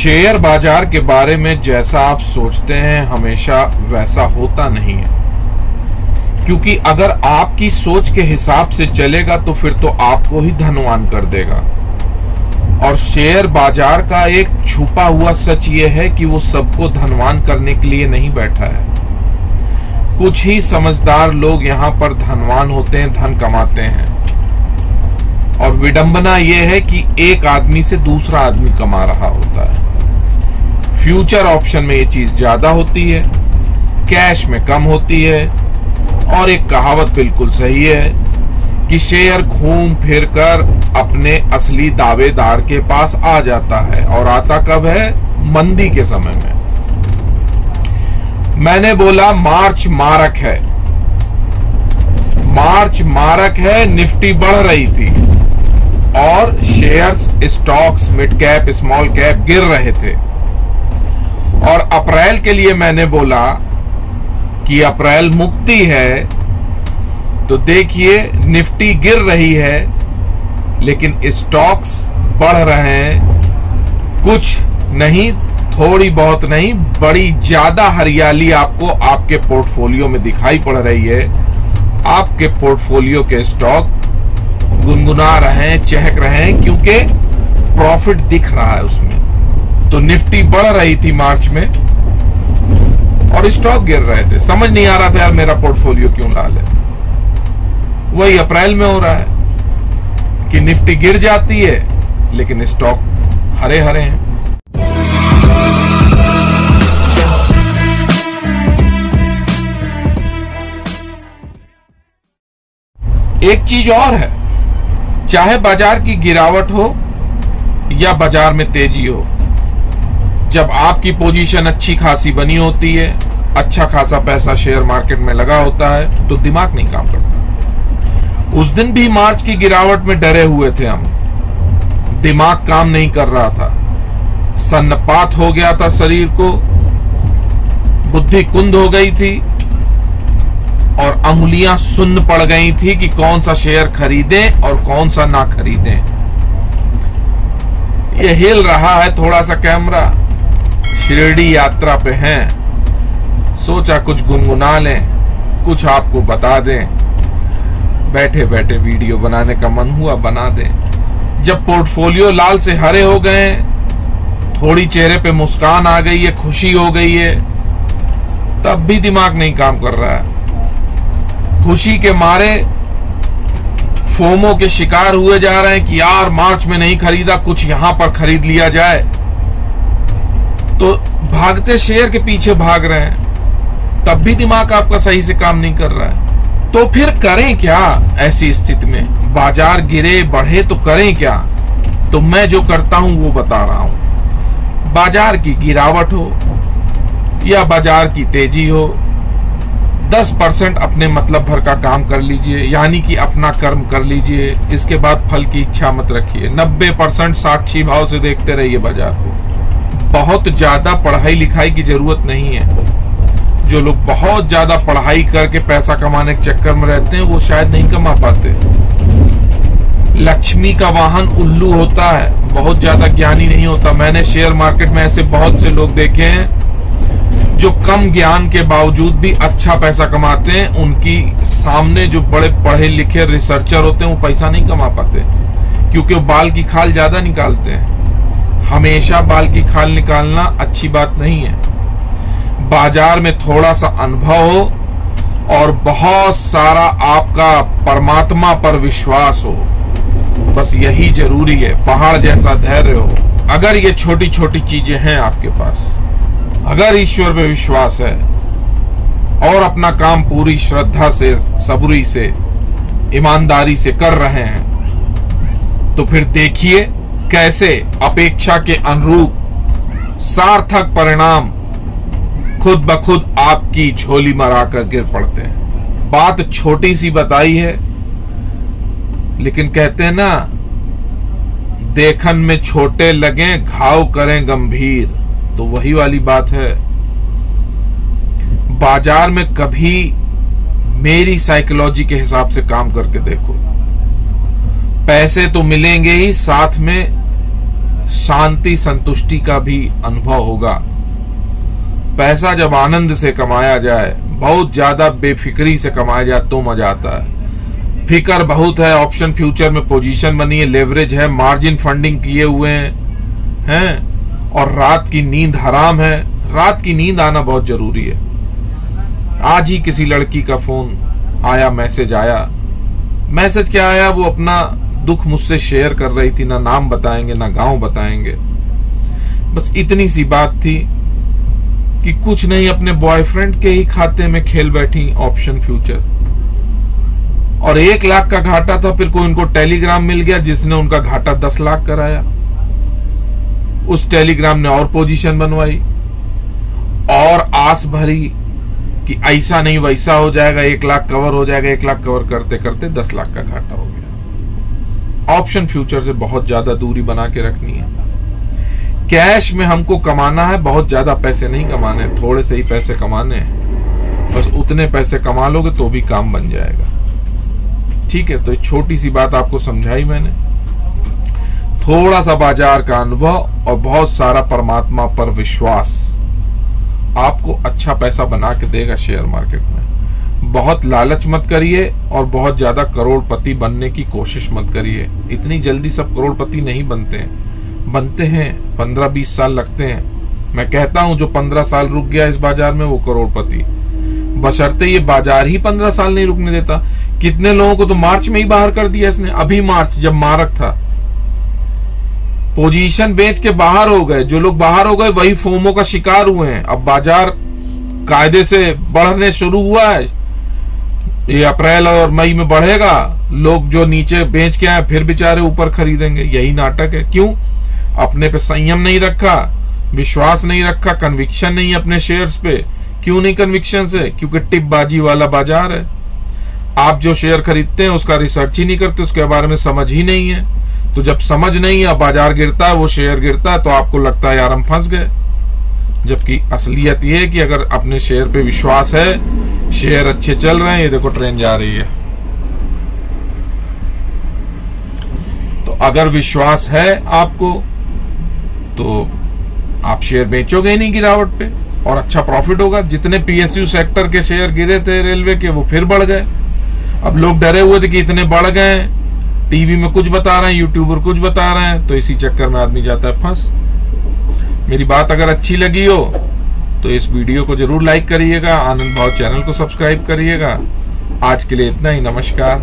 Share बाजार के बारे में जैसा आप सोचते हैं हमेशा वैसा होता नहीं है, क्योंकि अगर आपकी सोच के हिसाब से चलेगा तो फिर तो आपको ही धनवान कर देगा। और शेयर बाजार का एक छुपा हुआ सच ये है कि वो सबको धनवान करने के लिए नहीं बैठा है। कुछ ही समझदार लोग यहां पर धनवान होते हैं, धन कमाते हैं। और विडंबना यह है कि एक आदमी से दूसरा आदमी कमा रहा होता है। फ्यूचर ऑप्शन में ये चीज ज्यादा होती है, कैश में कम होती है। और एक कहावत बिल्कुल सही है कि शेयर घूम फिर कर अपने असली दावेदार के पास आ जाता है, और आता कब है? मंदी के समय में। मैंने बोला मार्च मारक है, मार्च मारक है। निफ्टी बढ़ रही थी और shares, stocks, mid cap, small cap गिर रहे थे। और अप्रैल के लिए मैंने बोला कि अप्रैल मुक्ति है, तो देखिए निफ्टी गिर रही है लेकिन स्टॉक्स बढ़ रहे हैं। कुछ नहीं, थोड़ी बहुत नहीं, बड़ी ज्यादा हरियाली आपको आपके पोर्टफोलियो में दिखाई पड़ रही है। आपके पोर्टफोलियो के स्टॉक गुनगुना रहे हैं, चहक रहे हैं, क्योंकि प्रॉफिट दिख रहा है उसमें। तो निफ्टी बढ़ रही थी मार्च में और स्टॉक गिर रहे थे। समझ नहीं आ रहा था यार मेरा पोर्टफोलियो क्यों लाल है। वही अप्रैल में हो रहा है कि निफ्टी गिर जाती है लेकिन स्टॉक हरे हरे हैं। एक चीज और है, चाहे बाजार की गिरावट हो या बाजार में तेजी हो, जब आपकी पोजीशन अच्छी खासी बनी होती है, अच्छा खासा पैसा शेयर मार्केट में लगा होता है, तो दिमाग नहीं काम करता। उस दिन भी मार्च की गिरावट में डरे हुए थे हम, दिमाग काम नहीं कर रहा था, सन्नपात हो गया था शरीर को, बुद्धि कुंद हो गई थी और अंगुलियां सुन्न पड़ गई थी कि कौन सा शेयर खरीदें और कौन सा ना खरीदें। ये हिल रहा है थोड़ा सा कैमरा, शिरडी यात्रा पे हैं, सोचा कुछ गुनगुना लें, कुछ आपको बता दें। बैठे बैठे वीडियो बनाने का मन हुआ, बना दें। जब पोर्टफोलियो लाल से हरे हो गए, थोड़ी चेहरे पे मुस्कान आ गई है, खुशी हो गई है, तब भी दिमाग नहीं काम कर रहा है। खुशी के मारे फोमो के शिकार हुए जा रहे हैं कि यार मार्च में नहीं खरीदा, कुछ यहां पर खरीद लिया जाए। तो भागते शेयर के पीछे भाग रहे हैं, तब भी दिमाग आपका सही से काम नहीं कर रहा है। तो फिर करें क्या ऐसी स्थिति में? बाजार गिरे बढ़े तो करें क्या? तो मैं जो करता हूं वो बता रहा हूं। बाजार की गिरावट हो या बाजार की तेजी हो, 10% अपने मतलब भर का काम कर लीजिए, यानी कि अपना कर्म कर लीजिए। इसके बाद फल की इच्छा मत रखिए। 90% साक्षी भाव से देखते रहिए बाजार को। बहुत ज्यादा पढ़ाई लिखाई की जरूरत नहीं है। जो लोग बहुत ज्यादा पढ़ाई करके पैसा कमाने के चक्कर में रहते हैं वो शायद नहीं कमा पाते। लक्ष्मी का वाहन उल्लू होता है, बहुत ज्यादा ज्ञानी नहीं होता। मैंने शेयर मार्केट में ऐसे बहुत से लोग देखे हैं जो कम ज्ञान के बावजूद भी अच्छा पैसा कमाते हैं। उनकी सामने जो बड़े पढ़े लिखे रिसर्चर होते हैं वो पैसा नहीं कमा पाते, क्योंकि वो बाल की खाल ज्यादा निकालते हैं। हमेशा बाल की खाल निकालना अच्छी बात नहीं है। बाजार में थोड़ा सा अनुभव हो और बहुत सारा आपका परमात्मा पर विश्वास हो, बस यही जरूरी है। पहाड़ जैसा धैर्य हो। अगर ये छोटी छोटी चीजें हैं आपके पास, अगर ईश्वर पे विश्वास है और अपना काम पूरी श्रद्धा से, सबूरी से, ईमानदारी से कर रहे हैं, तो फिर देखिए कैसे अपेक्षा के अनुरूप सार्थक परिणाम खुद ब खुद आपकी झोली में आकर गिर पड़ते हैं। बात छोटी सी बताई है, लेकिन कहते हैं ना, देखन में छोटे लगे घाव करें गंभीर, तो वही वाली बात है। बाजार में कभी मेरी साइकोलॉजी के हिसाब से काम करके देखो, पैसे तो मिलेंगे ही, साथ में शांति संतुष्टि का भी अनुभव होगा। पैसा जब आनंद से कमाया जाए, बहुत ज्यादा बेफिक्री से कमाया जाए तो मजा आता है। फिकर बहुत है, ऑप्शन फ्यूचर में पोजीशन बनी है, लेवरेज है, मार्जिन फंडिंग किए हुए हैं और रात की नींद हराम है। रात की नींद आना बहुत जरूरी है। आज ही किसी लड़की का फोन आया, मैसेज आया। मैसेज क्या आया, वो अपना दुख मुझसे शेयर कर रही थी, ना नाम बताएंगे ना गांव बताएंगे। बस इतनी सी बात थी कि कुछ नहीं, अपने बॉयफ्रेंड के ही खाते में खेल बैठी ऑप्शन फ्यूचर, और 1 लाख का घाटा था। फिर कोई उनको टेलीग्राम मिल गया जिसने उनका घाटा 10 लाख कराया। उस टेलीग्राम ने और पोजीशन बनवाई और आस भरी कि ऐसा नहीं वैसा हो जाएगा, 1 लाख कवर हो जाएगा। 1 लाख कवर करते करते 10 लाख का घाटा हो गया। ऑप्शन फ्यूचर से बहुत ज्यादा दूरी बना के रखनी है। कैश में हमको कमाना है, बहुत ज्यादा पैसे नहीं कमाने, थोड़े से ही पैसे कमाने हैं। बस उतने पैसे कमा लोगे तो भी काम बन जाएगा। ठीक है, तो एक छोटी सी बात आपको समझाई मैंने। थोड़ा सा बाजार का अनुभव और बहुत सारा परमात्मा पर विश्वास आपको अच्छा पैसा बना के देगा शेयर मार्केट में। बहुत लालच मत करिए और बहुत ज्यादा करोड़पति बनने की कोशिश मत करिए। इतनी जल्दी सब करोड़पति नहीं बनते हैं, बनते हैं 15-20 साल लगते हैं। मैं कहता हूं जो 15 साल रुक गया इस बाजार में वो करोड़पति, बशर्ते ये बाजार ही 15 साल नहीं रुकने देता। कितने लोगों को तो मार्च में ही बाहर कर दिया इसने। अभी मार्च जब मारक था, पोजीशन बेच के बाहर हो गए। जो लोग बाहर हो गए वही फोमो का शिकार हुए हैं। अब बाजार कायदे से बढ़ने शुरू हुआ है, ये अप्रैल और मई में बढ़ेगा। लोग जो नीचे बेच के आए फिर बेचारे ऊपर खरीदेंगे। यही नाटक है। क्यों? अपने पे संयम नहीं रखा, विश्वास नहीं रखा, कन्विक्शन नहीं अपने शेयर्स पे। क्यों नहीं कन्विक्शन से? क्योंकि टिपबाजी वाला बाजार है। आप जो शेयर खरीदते हैं उसका रिसर्च ही नहीं करते, उसके बारे में समझ ही नहीं है। तो जब समझ नहीं है, बाजार गिरता है, वो शेयर गिरता है, तो आपको लगता है यार हम फंस गए। जबकि असलियत ये है कि अगर अपने शेयर पे विश्वास है, शेयर अच्छे चल रहे हैं, ये देखो ट्रेन जा रही है, तो अगर विश्वास है आपको तो आप शेयर बेचोगे ही नहीं गिरावट पे और अच्छा प्रॉफिट होगा। जितने पीएसयू सेक्टर के शेयर गिरे थे रेलवे के, वो फिर बढ़ गए। अब लोग डरे हुए थे कि इतने बढ़ गए, टीवी में कुछ बता रहे हैं, यूट्यूबर कुछ बता रहे हैं, तो इसी चक्कर में आदमी जाता है फंस। मेरी बात अगर अच्छी लगी हो तो इस वीडियो को जरूर लाइक करिएगा, आनंद भाव चैनल को सब्सक्राइब करिएगा। आज के लिए इतना ही, नमस्कार।